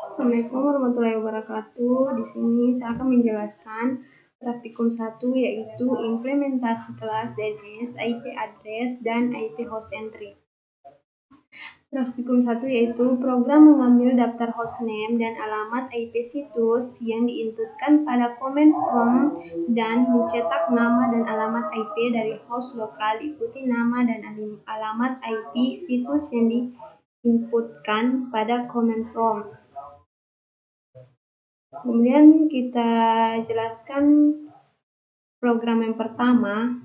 Assalamualaikum warahmatullahi wabarakatuh. Di sini saya akan menjelaskan praktikum 1, yaitu implementasi kelas DNS, IP address, dan IP host entry. Praktikum 1 yaitu program mengambil daftar hostname dan alamat IP situs yang diinputkan pada command prompt dan mencetak nama dan alamat IP dari host lokal diikuti nama dan alamat IP situs yang diinputkan pada command prompt. Kemudian kita jelaskan program yang pertama.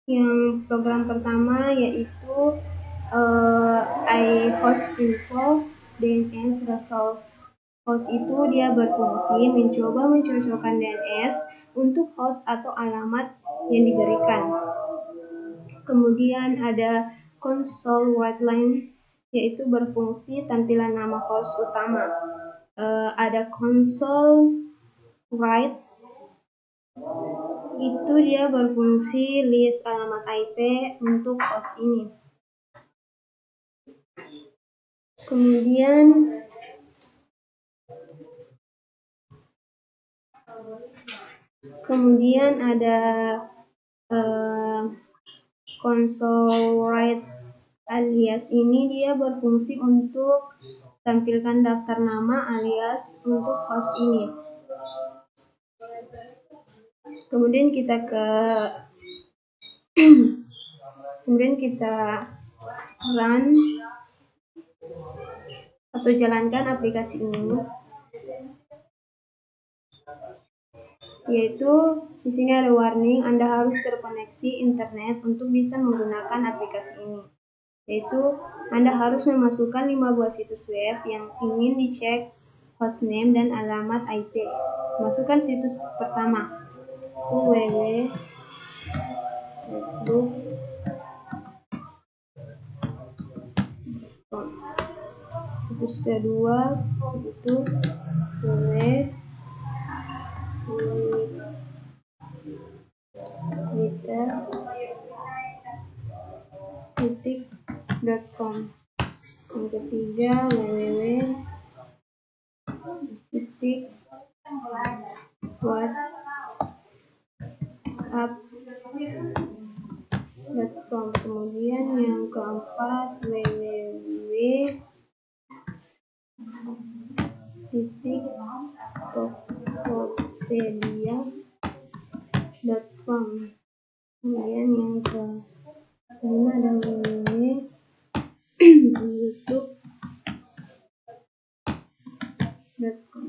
Yang program pertama yaitu iHostinfo DNS Resolve. Host itu dia berfungsi mencoba mencocokkan DNS untuk host atau alamat yang diberikan. Kemudian ada console whiteline, yaitu berfungsi tampilan nama host utama. Ada console write, itu dia berfungsi list alamat IP untuk host ini. Kemudian ada console write alias, ini dia berfungsi untuk tampilkan daftar nama alias untuk host ini. Kemudian kita run atau jalankan aplikasi ini, yaitu di sini ada warning Anda harus terkoneksi internet untuk bisa menggunakan aplikasi ini. Yaitu Anda harus memasukkan 5 buah situs web yang ingin dicek hostname dan alamat IP. Masukkan situs pertama, itu www.facebook. Situs kedua itu twitter.com. Yang ketiga www.whatsapp.com. Kemudian yang keempat www.tokopedia.com. Kemudian yang kelima ada www.youtube.com.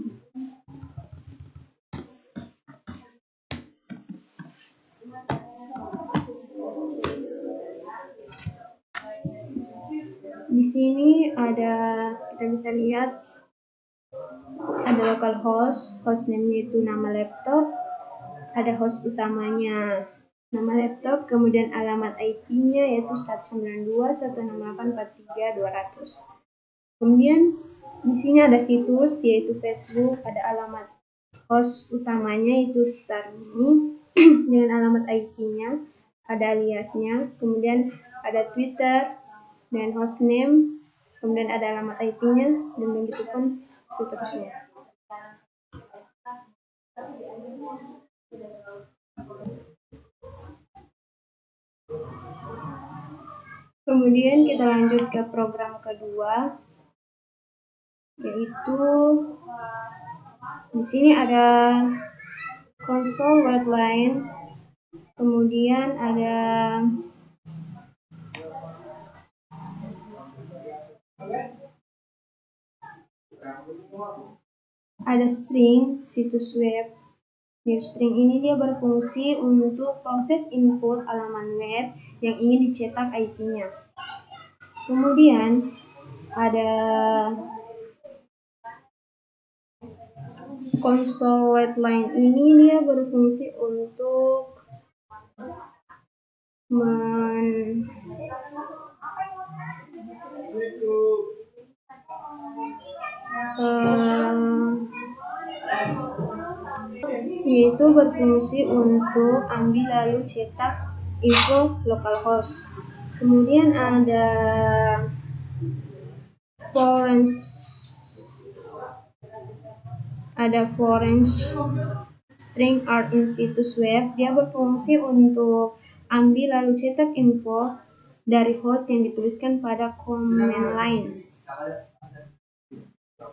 Di sini kita bisa lihat ada localhost, hostname-nya itu nama laptop, ada host utamanya nama laptop, kemudian alamat IP-nya yaitu 192.168.43.200. Kemudian di sini ada situs yaitu Facebook, ada alamat host utamanya itu Starmini dengan alamat IP-nya, ada aliasnya, kemudian ada Twitter dan hostname, kemudian ada alamat IP-nya, dan begitu pun seterusnya. Kemudian kita lanjut ke program kedua, yaitu di sini ada console whiteline, kemudian ada string situs web. New string ini dia berfungsi untuk proses input halaman web yang ingin dicetak IP-nya. Kemudian ada console whiteline, ini dia berfungsi untuk yaitu berfungsi untuk ambil lalu cetak info localhost. Kemudian ada foreign string art in situs web. Dia berfungsi untuk ambil lalu cetak info dari host yang dituliskan pada command line.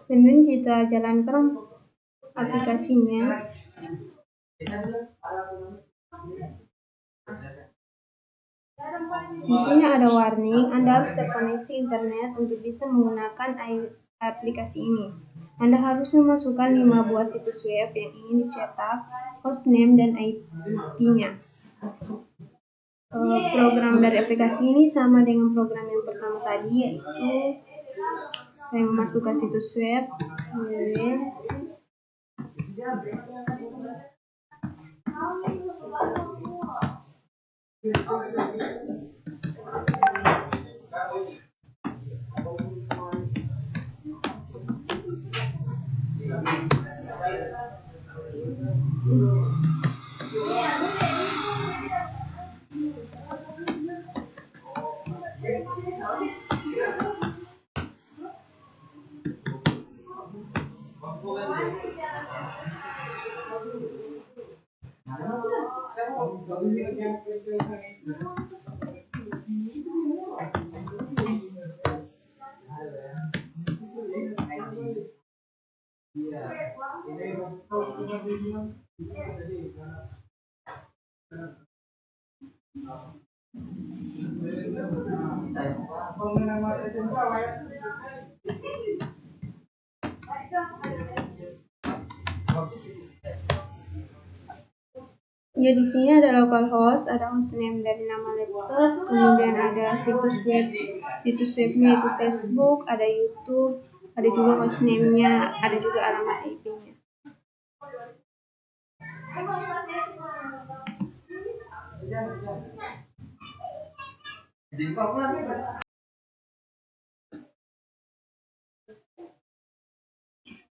Kemudian kita jalankan aplikasinya. Di sini ada warning, Anda harus terkoneksi internet untuk bisa menggunakan aplikasi ini. Anda harus memasukkan 5 buah situs web yang ingin dicetak, hostname dan IP-nya. Program dari aplikasi ini sama dengan program yang pertama tadi, yaitu saya memasukkan situs web Ya, di sini ada localhost, ada hostname dari nama laptop, kemudian ada situs web. Situs webnya itu Facebook, ada YouTube, ada juga hostname-nya, ada juga alamat IP-nya.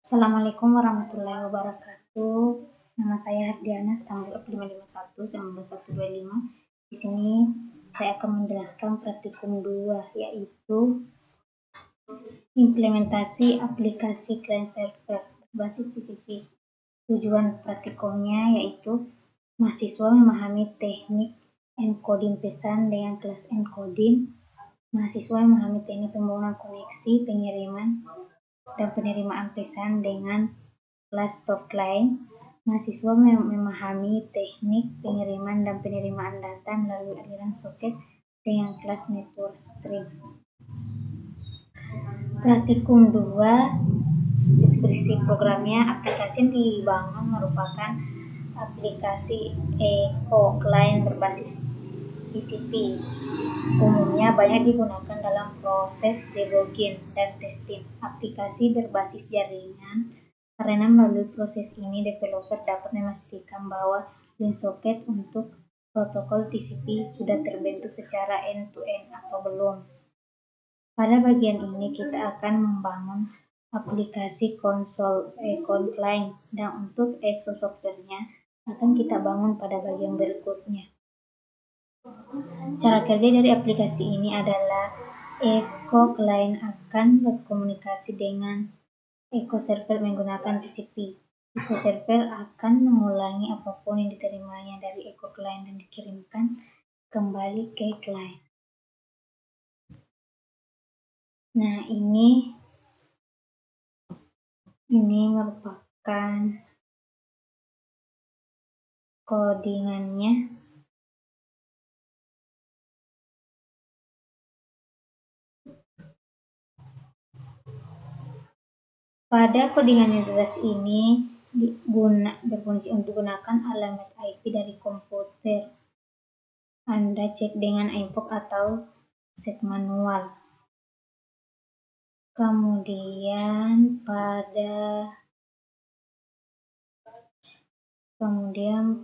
Assalamualaikum warahmatullahi wabarakatuh. Nama saya Hardiana, tanggal 551/1925. Di sini saya akan menjelaskan praktikum 2, yaitu implementasi aplikasi client server berbasis TCP. Tujuan praktikumnya yaitu mahasiswa memahami teknik encoding pesan dengan kelas encoding. Mahasiswa memahami teknik pembangunan koneksi, pengiriman, dan penerimaan pesan dengan kelas stop client. Mahasiswa memahami teknik pengiriman dan penerimaan data melalui aliran soket dengan kelas network string. Praktikum 2, deskripsi programnya. Aplikasi yang dibangun merupakan aplikasi Echo Client berbasis TCP. Umumnya banyak digunakan dalam proses debugging dan testing aplikasi berbasis jaringan, karena melalui proses ini developer dapat memastikan bahwa WinSocket untuk protokol TCP sudah terbentuk secara end-to-end atau belum. Pada bagian ini kita akan membangun aplikasi konsol Econ Client, dan untuk EXO software-nya akan kita bangun pada bagian berikutnya. Cara kerja dari aplikasi ini adalah Echo Client akan berkomunikasi dengan Echo Server menggunakan TCP. Echo Server akan mengulangi apapun yang diterimanya dari Echo Client dan dikirimkan kembali ke client. Nah, ini merupakan codingannya. Pada codingan identitas ini berfungsi untuk gunakan alamat IP dari komputer. Anda cek dengan input atau set manual. Kemudian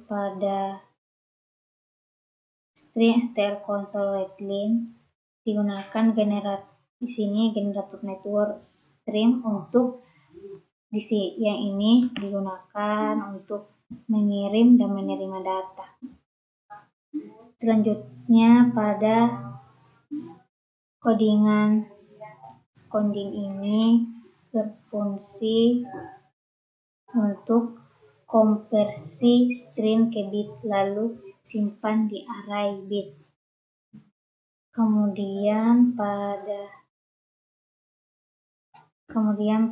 pada string str console readline digunakan generator network stream untuk yang ini digunakan untuk mengirim dan menerima data. Selanjutnya pada coding ini berfungsi untuk konversi string ke bit lalu simpan di array bit. Kemudian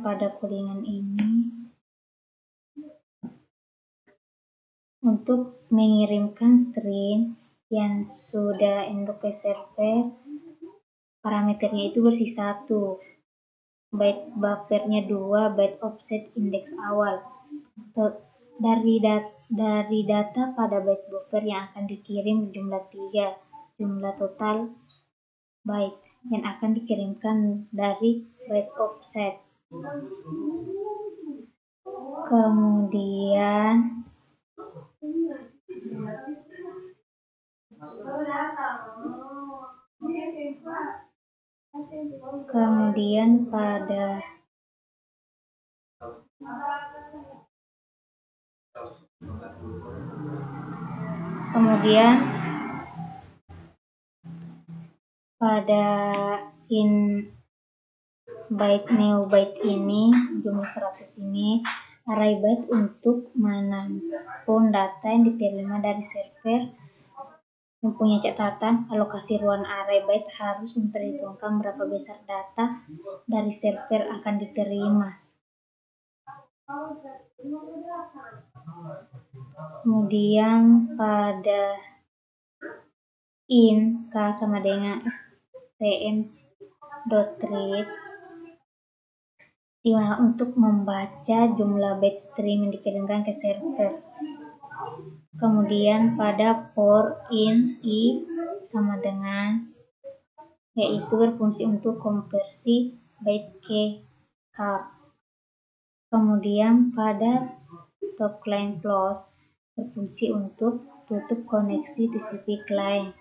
pada codingan ini untuk mengirimkan string yang sudah induk ke server, parameternya itu bersih 1, byte buffernya 2, byte offset indeks awal. Dari data pada byte buffer yang akan dikirim jumlah 3, jumlah total byte yang akan dikirimkan dari byte offset. Kemudian pada byte new byte ini, jumlah 100 ini, array byte untuk menampung data yang diterima dari server mempunyai catatan alokasi ruang array byte harus memperhitungkan berapa besar data dari server akan diterima. Kemudian pada int k sama dengan stm.read digunakan untuk membaca jumlah byte string yang dikirimkan ke server. Kemudian pada for int i sama dengan, yaitu berfungsi untuk konversi byte ke char. Kemudian pada top client close berfungsi untuk tutup koneksi TCP client.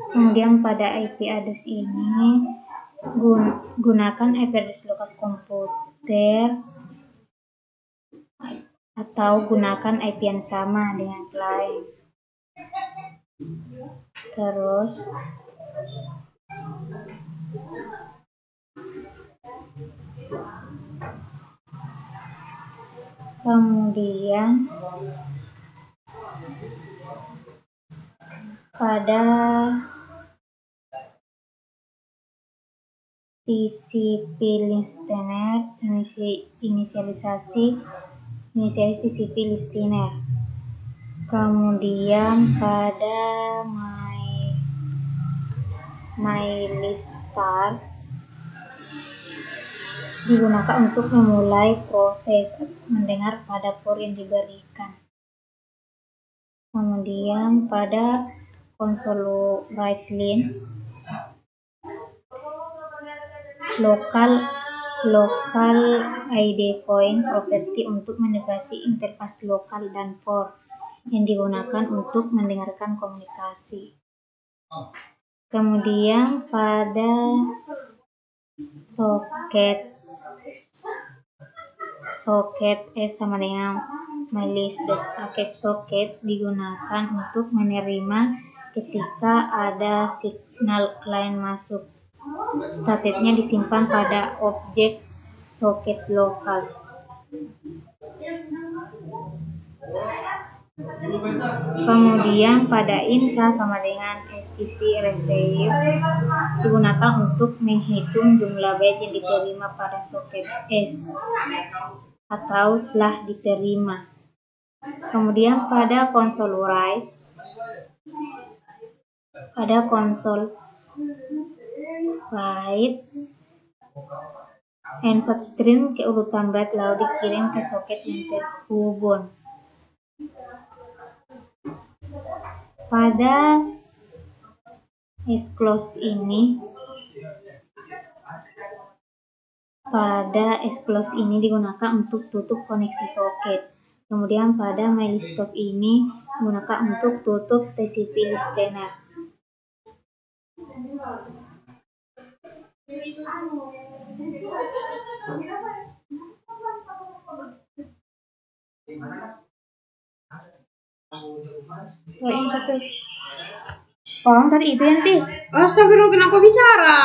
Kemudian pada IP address ini gunakan IP address lokal komputer atau gunakan IP yang sama dengan client. Terus kemudian pada TCP listener inisialis TCP listener. Kemudian pada MyListStart digunakan untuk memulai proses mendengar pada port yang diberikan. Kemudian pada console write line local ID point property untuk mendefinisi interface lokal dan port yang digunakan untuk mendengarkan komunikasi. Kemudian pada soket S sama dengan mylist.ActiveSocket digunakan untuk menerima ketika ada signal client masuk. Statednya disimpan pada objek soket lokal. Kemudian pada int k sama dengan std receive digunakan untuk menghitung jumlah byte yang diterima pada soket S atau telah diterima. Kemudian pada konsol write insert string ke urutan byte lalu dikirim ke soket yang terhubung. Pada exclose ini digunakan untuk tutup koneksi soket. Kemudian pada mylistop ini digunakan untuk tutup TCP listener. Oh, ini satu. Oh, tadi itu Yanti. Astagfirullah, kenapa bicara?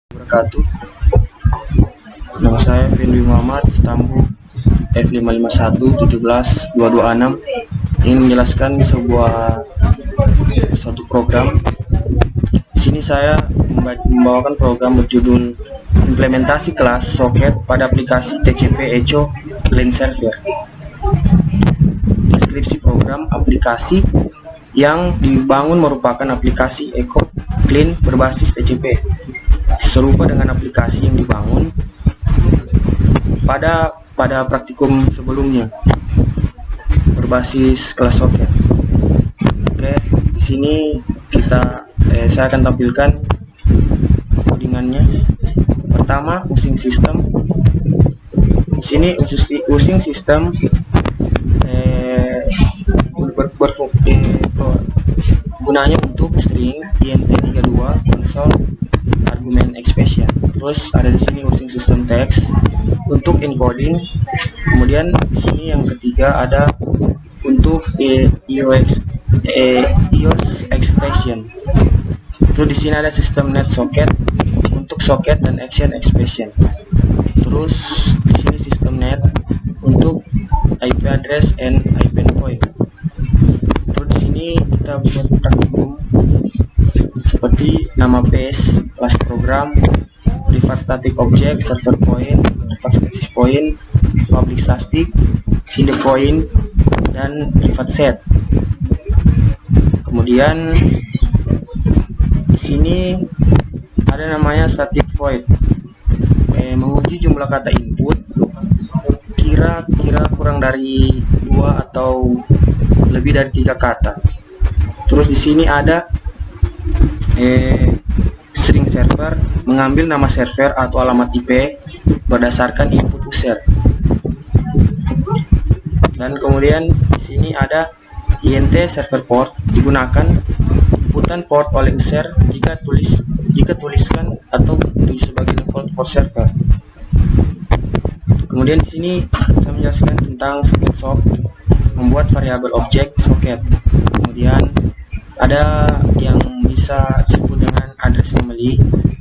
Wabarakatuh. Nama saya Fendi Muhammad, stambu F551-17-226. Ingin menjelaskan suatu program. Di sini saya membawakan program berjudul implementasi kelas soket pada aplikasi TCP Echo Client Server. Deskripsi program aplikasi yang dibangun merupakan aplikasi Echo Client berbasis TCP, serupa dengan aplikasi yang dibangun pada praktikum sebelumnya berbasis kelas soket. Oke, di sini saya akan tampilkan codingannya. Pertama, using system. Di sini using system gunanya untuk string int32 console argument expression. Terus ada di sini using system text untuk encoding. Kemudian di sini yang ketiga ada untuk iOS extension. Terus di sini ada system net socket untuk socket dan action expression. Terus di sini system net untuk IP address and IP endpoint. Terus di sini kita buat praktikum seperti nama base, kelas program, private static object, server point, private static point, public static, hidden point, dan private set. Kemudian di sini ada namanya static void, menguji jumlah kata input kira-kira kurang dari 2 atau lebih dari 3 kata. Terus di sini ada string server, mengambil nama server atau alamat IP berdasarkan input user. Dan kemudian di sini ada int server port, digunakan inputan port oleh user jika tuliskan atau tulis sebagai default port server. Kemudian di sini saya menjelaskan tentang socket shop, membuat variabel objek socket. Kemudian ada yang bisa disebut dengan address family,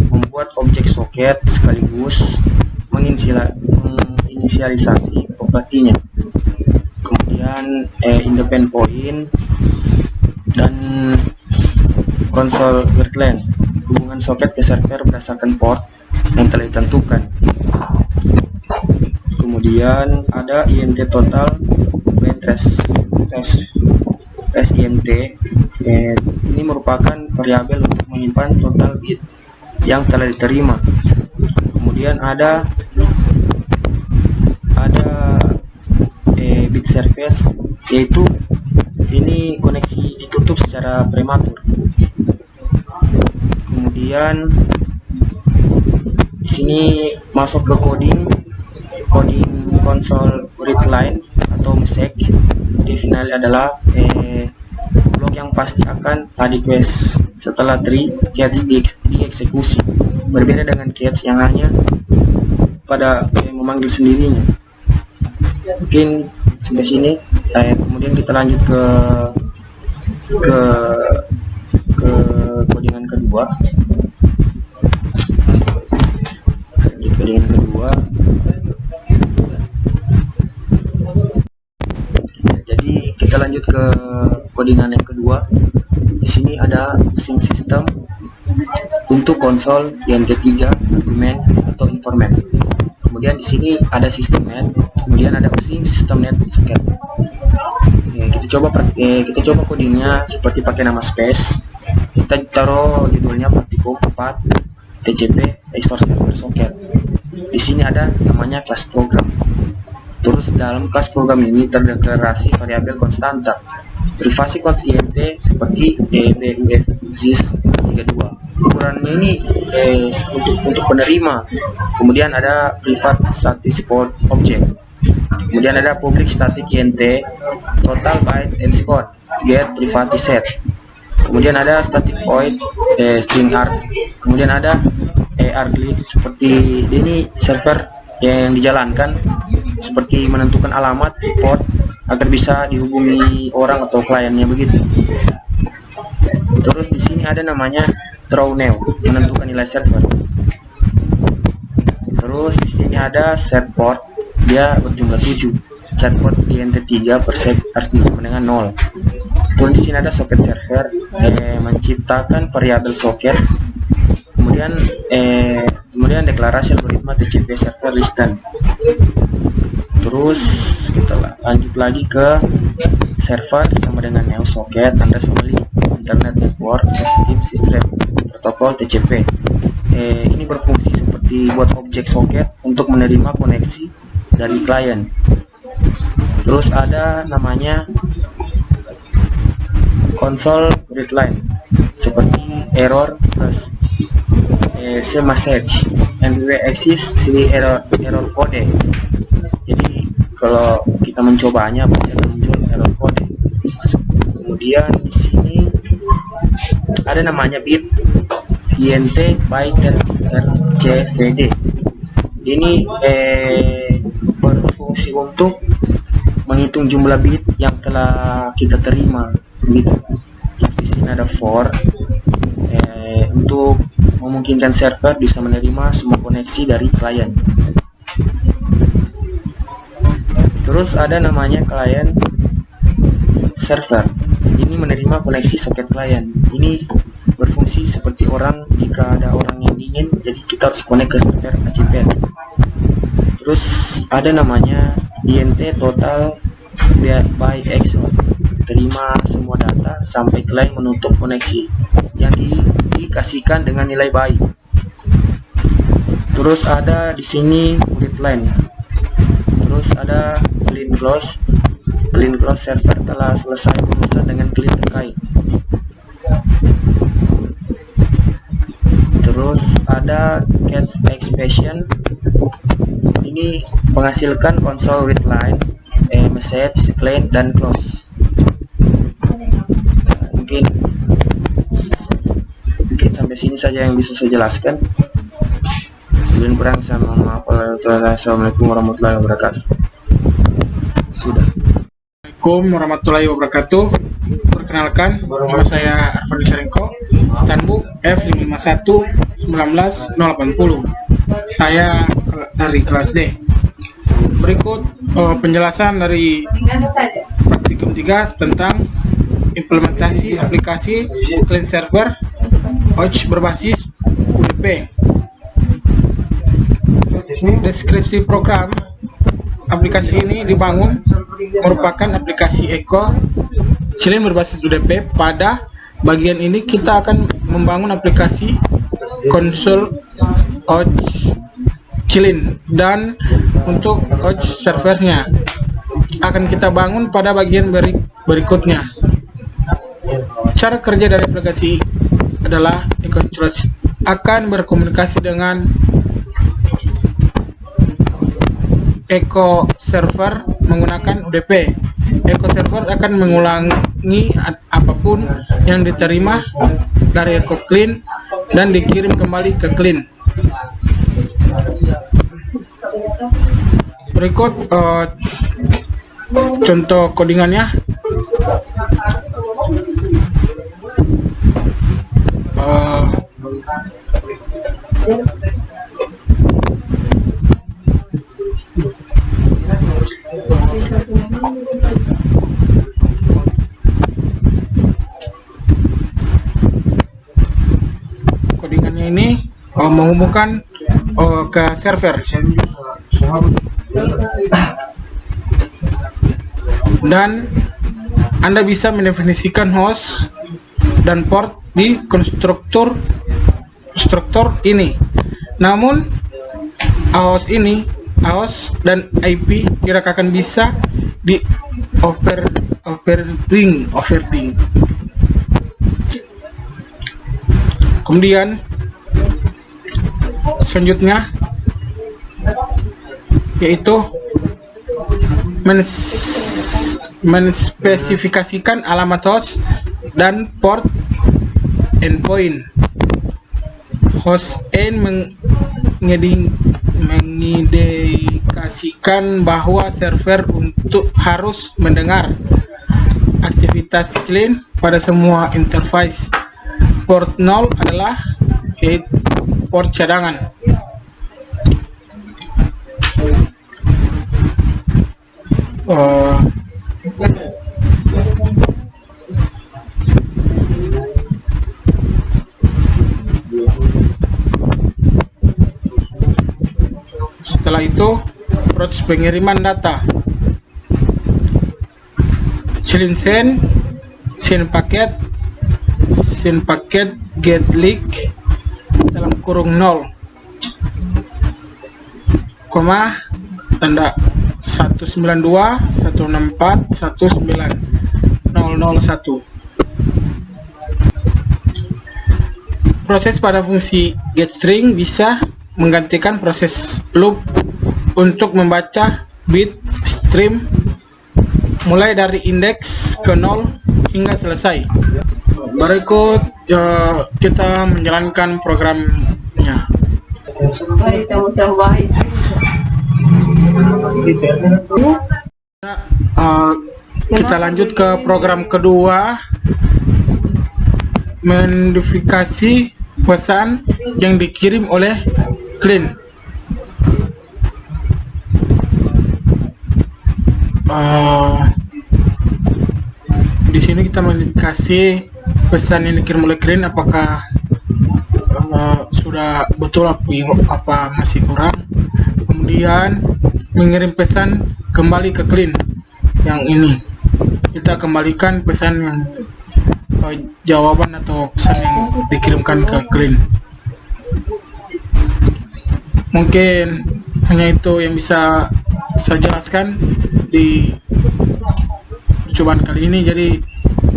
membuat objek socket sekaligus menginisialisasi propertinya. Kemudian independent point dan console wordline, hubungan soket ke server berdasarkan port yang telah ditentukan. Kemudian ada int total trace int. Ini merupakan variabel untuk menyimpan total bit yang telah diterima. Kemudian ada bit service, yaitu ini koneksi ditutup secara prematur. Kemudian di sini masuk ke coding console read line atau message. Definisi adalah blok yang pasti akan request setelah tree catch dieksekusi, berbeda dengan catch yang hanya pada memanggil sendirinya. Mungkin sampai sini. Kemudian kita lanjut ke codingan kedua. Jadi kita kita lanjut ke codingan yang kedua. Di sini ada using system untuk konsol INT3 argumen atau informant. Kemudian di sini ada sistem net, kemudian ada using system net socket. Kita coba codingnya seperti pakai nama space. Kita taruh judulnya praktikum 4 TCP XOR server socket. Di sini ada namanya kelas program. Terus dalam kelas program ini terdeklarasi variabel konstanta. Privasi const int seperti ebuf zis 32. Ukurannya ini untuk penerima. Kemudian ada private static port object. Kemudian ada public static int total byte and spot get private set. Kemudian ada static void string arg. Kemudian ada arglit seperti ini server yang dijalankan seperti menentukan alamat port agar bisa dihubungi orang atau kliennya begitu. Terus di sini ada namanya throw new menentukan nilai server. Terus di sini ada set port, dia berjumlah 7. Set port di INT3 per sec harus sama dengan 0. Terus di sini ada socket server menciptakan variabel socket. Kemudian deklarasi algoritma TCP server listen. Terus kita lanjut lagi ke server sama dengan neo socket family internet network system system protokol TCP. Ini berfungsi seperti buat objek socket untuk menerima koneksi dari klien. Terus ada namanya console readline seperti error plus message and we exist the error code. Jadi kalau kita mencobanya pasti akan muncul error code. Kemudian di sini ada namanya bit int byte rcvd. Ini berfungsi untuk menghitung jumlah bit yang telah kita terima gitu. Di sini ada for untuk memungkinkan server bisa menerima semua koneksi dari klien. Terus ada namanya client server. Ini menerima koneksi soket klien. Ini berfungsi seperti orang jika ada orang yang ingin, jadi kita harus connect ke server HCP. Terus ada namanya int total by XOR. Terima semua data sampai klien menutup koneksi yang dikasihkan dengan nilai byte. Terus ada di sini readline. Terus ada clean close server telah selesai urusan dengan klien terkait. Terus ada catch expression. Ini menghasilkan console readline, message, clean dan close. Mungkin sampai sini saja yang bisa saya jelaskan. Lebih kurang saya mohon maaf. Assalamualaikum warahmatullahi wabarakatuh. Sudah. Assalamualaikum warahmatullahi wabarakatuh. Perkenalkan, nama saya Arfan Syarengko, Stanbook F511980. Saya dari kelas D. Berikut penjelasan dari praktikum 3 tentang implementasi aplikasi client server OCH berbasis UDP. Deskripsi program aplikasi ini dibangun merupakan aplikasi Echo client berbasis UDP. Pada bagian ini kita akan membangun aplikasi konsol OCH client, dan untuk OCH servernya akan kita bangun pada bagian berikutnya. Cara kerja dari aplikasi adalah Echo Trust akan berkomunikasi dengan Echo Server menggunakan UDP. Echo Server akan mengulangi apapun yang diterima dari Echo Client dan dikirim kembali ke Client. Berikut contoh codingannya. menghubungkan ke server. Dan Anda bisa mendefinisikan host dan port di konstruktor ini. Namun host dan IP tidak akan bisa di overriding. Kemudian selanjutnya yaitu menspesifikasikan alamat host dan port endpoint. Host end mengindikasikan bahwa server harus mendengar aktivitas client pada semua interface. Port 0 adalah port cadangan. Setelah itu proses pengiriman data, send paket get leak dalam kurung 0, tanda 192.164.19.001. Proses pada fungsi getString bisa menggantikan proses loop untuk membaca bit stream mulai dari indeks ke 0 hingga selesai. Berikut kita menjalankan programnya. Kita lanjut ke program kedua, modifikasi pesan yang dikirim oleh client. Di sini kita modifikasi pesan yang dikirim oleh client, apakah sudah betul apa masih kurang. Kemudian mengirim pesan kembali ke client. Yang ini kita kembalikan pesan yang jawaban atau pesan yang dikirimkan ke client. Mungkin hanya itu yang bisa saya jelaskan di percobaan kali ini. Jadi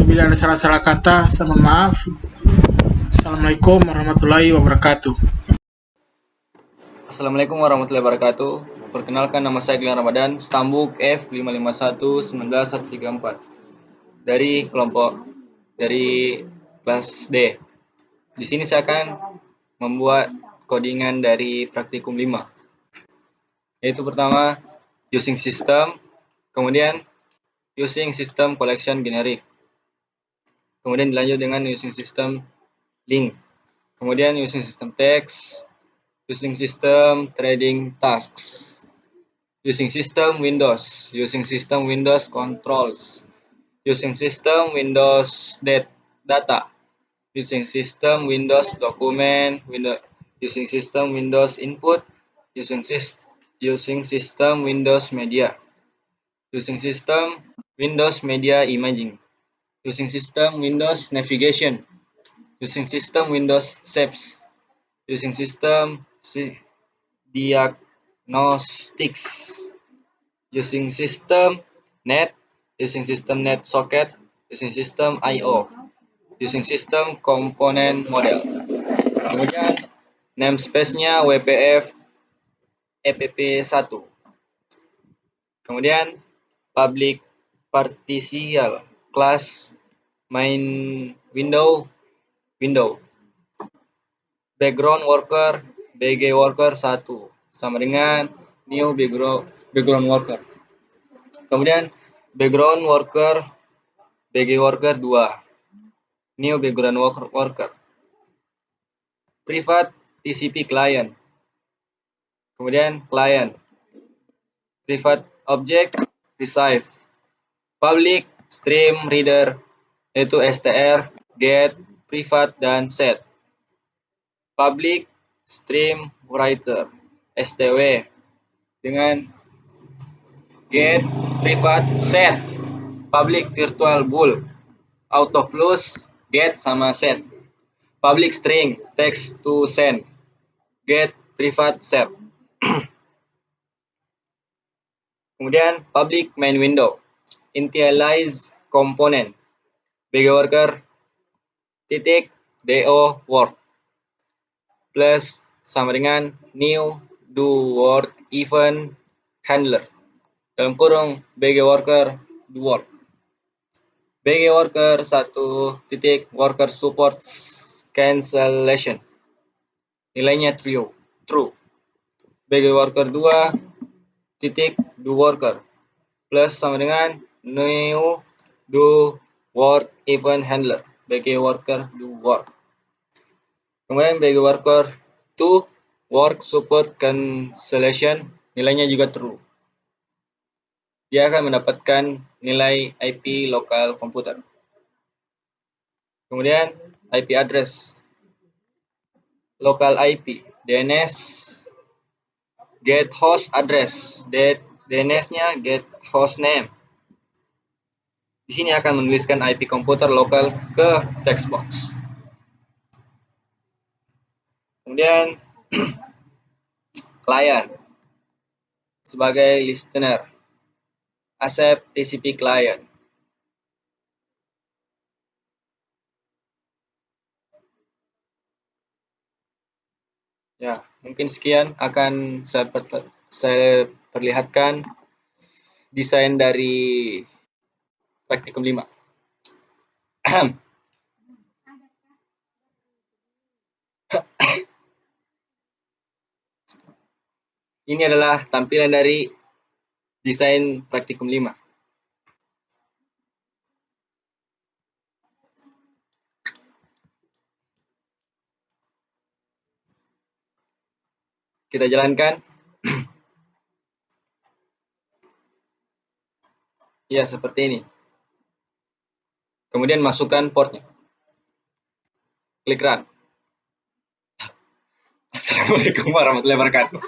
bila ada salah-salah kata, saya mohon maaf. Assalamualaikum warahmatullahi wabarakatuh. Assalamualaikum warahmatullahi wabarakatuh. Perkenalkan, nama saya Glenn Ramadan, Stambuk F551-19134 dari kelas D. Di sini saya akan membuat codingan dari praktikum 5. Yaitu pertama using system, kemudian using system collection generic. Kemudian dilanjut dengan using system link. Kemudian using system text, using system trading tasks. Using system Windows, using system Windows controls, using system Windows data, using system Windows document, using system Windows input, using system Windows media, using system Windows media imaging, using system Windows navigation, using system Windows shapes, using system diagnostics, using system net, using system net socket, using system I/O, using system component model. Kemudian namespace-nya WPF EPP1. Kemudian public partial class main window, background worker BG worker 1 sama dengan new background worker. Kemudian background worker BG worker 2, new background worker. Private TCP client. Kemudian client. Private object receive. Public stream reader yaitu str, get, private dan set. Public stream writer STW dengan get private set public virtual bool auto flux get sama set public string text to send get private set. Kemudian public main window initialize component bg worker titik do work plus sama dengan new do work event handler dalam kurung bg worker do work bg worker 1 titik worker supports cancellation nilainya true bg worker 2 titik do worker plus sama dengan new do work event handler bg worker do work. Kemudian bg worker 2 work support cancellation nilainya juga true. Dia akan mendapatkan nilai IP lokal komputer. Kemudian IP address local IP DNS get host address DNS-nya get host name. Di sini akan menuliskan IP komputer lokal ke text box. Kemudian client sebagai listener accept TCP client. Ya, mungkin sekian akan saya perlihatkan desain dari praktikum 5. Ini adalah tampilan dari desain praktikum 5. Kita jalankan. Ya, seperti ini. Kemudian masukkan portnya. Klik run. Assalamualaikum warahmatullahi wabarakatuh.